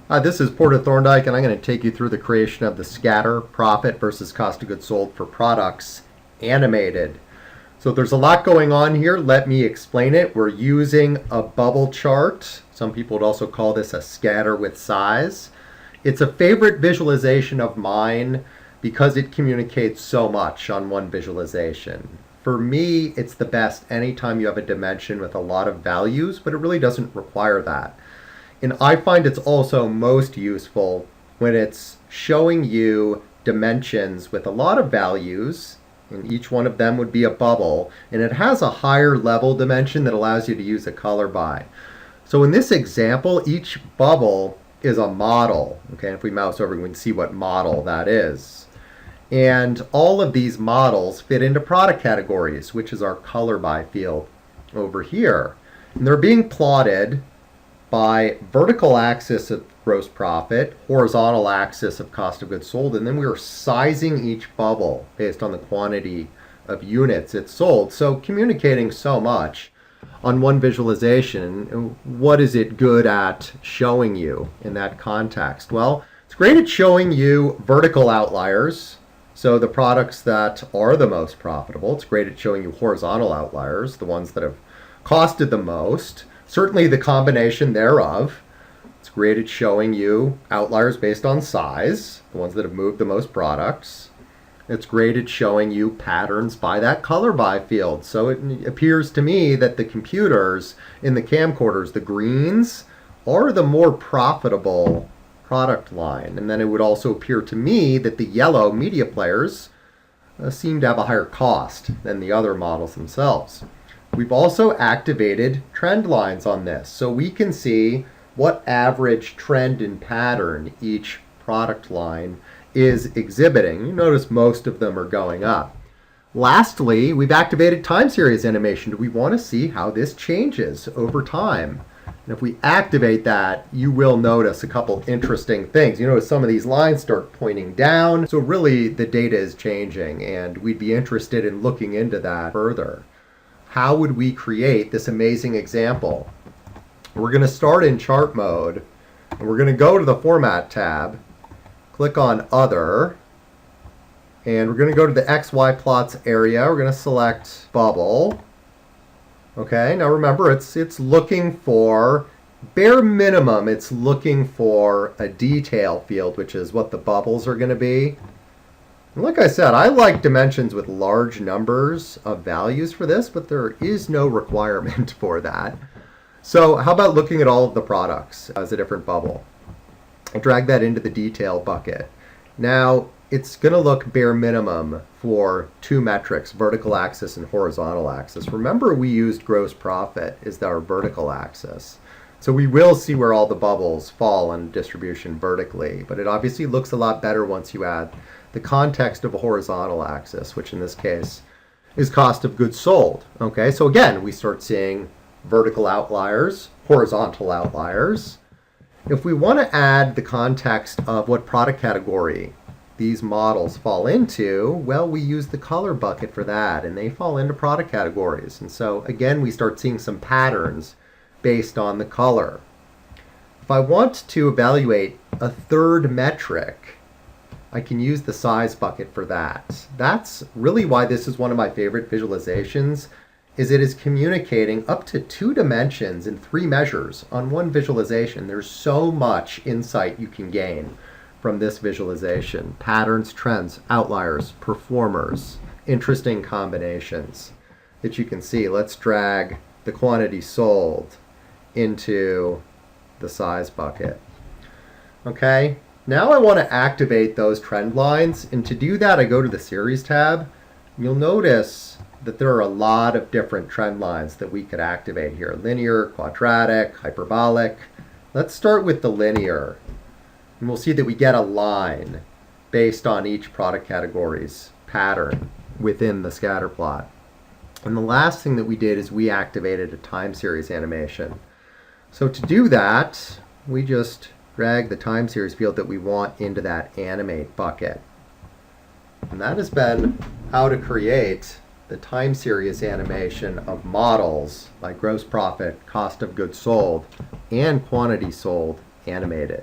This is Porter Thorndike, and I'm going to take you through the creation of the scatter, profit versus cost of goods sold for products animated. So there's a lot going on here. Let me explain it. We're using a bubble chart. Some people would also call this a scatter with size. It's a favorite visualization of mine because it communicates so much on one visualization. For me, it's the best anytime you have a dimension with a lot of values, but it really doesn't require that. And I find it's also most useful when it's showing you dimensions with a lot of values, and each one of them would be a bubble, and it has a higher level dimension that allows you to use a color by. So in this example, each bubble is a model. Okay, if we mouse over, we can see what model that is. And all of these models fit into product categories, which is our color by field over here. And they're being plotted by vertical axis of gross profit, horizontal axis of cost of goods sold, and then we are sizing each bubble based on the quantity of units it's sold. So communicating so much on one visualization. What is it good at showing you in that context? Well, it's great at showing you vertical outliers, so the products that are the most profitable. It's great at showing you horizontal outliers, the ones that have costed the most. Certainly the combination thereof. It's great at showing you outliers based on size, the ones that have moved the most products. It's great at showing you patterns by that color by field. So it appears to me that the computers in the camcorders, the greens, are the more profitable product line. And then it would also appear to me that the yellow media players seem to have a higher cost than the other models themselves. We've also activated trend lines on this, so we can see what average trend and pattern each product line is exhibiting. You notice most of them are going up. Lastly, we've activated time series animation. We want to see how this changes over time. And if we activate that, you will notice a couple interesting things. You notice some of these lines start pointing down, so really the data is changing, and we'd be interested in looking into that further. How would we create this amazing example? We're going to start in chart mode, and we're going to go to the Format tab, click on Other, and we're going to go to the XY plots area. We're going to select Bubble. Okay, now remember, it's looking for, bare minimum, it's looking for a detail field, which is what the bubbles are going to be. And like I said, I like dimensions with large numbers of values for this, but there is no requirement for that. So how about looking at all of the products as a different bubble? I'll drag that into the detail bucket. Now, it's going to look bare minimum for two metrics, vertical axis and horizontal axis. Remember, we used gross profit as our vertical axis. So we will see where all the bubbles fall on distribution vertically, but it obviously looks a lot better once you add the context of a horizontal axis, which in this case is cost of goods sold. Okay, so again, we start seeing vertical outliers, horizontal outliers. If we want to add the context of what product category these models fall into, well, we use the color bucket for that, and they fall into product categories. And so again, we start seeing some patterns based on the color. If I want to evaluate a third metric, I can use the size bucket for that. That's really why this is one of my favorite visualizations, is it is communicating up to 2 dimensions in 3 measures on one visualization. There's so much insight you can gain from this visualization. Patterns, trends, outliers, performers, interesting combinations that you can see. Let's drag the quantity sold into the size bucket. Okay. Now I want to activate those trend lines, and to do that I go to the Series tab. You'll notice that there are a lot of different trend lines that we could activate here. Linear, quadratic, hyperbolic. Let's start with the linear, and we'll see that we get a line based on each product category's pattern within the scatter plot. And the last thing that we did is we activated a time series animation. So to do that, we just drag the time series field that we want into that animate bucket. And that has been how to create the time series animation of models like gross profit, cost of goods sold, and quantity sold animated.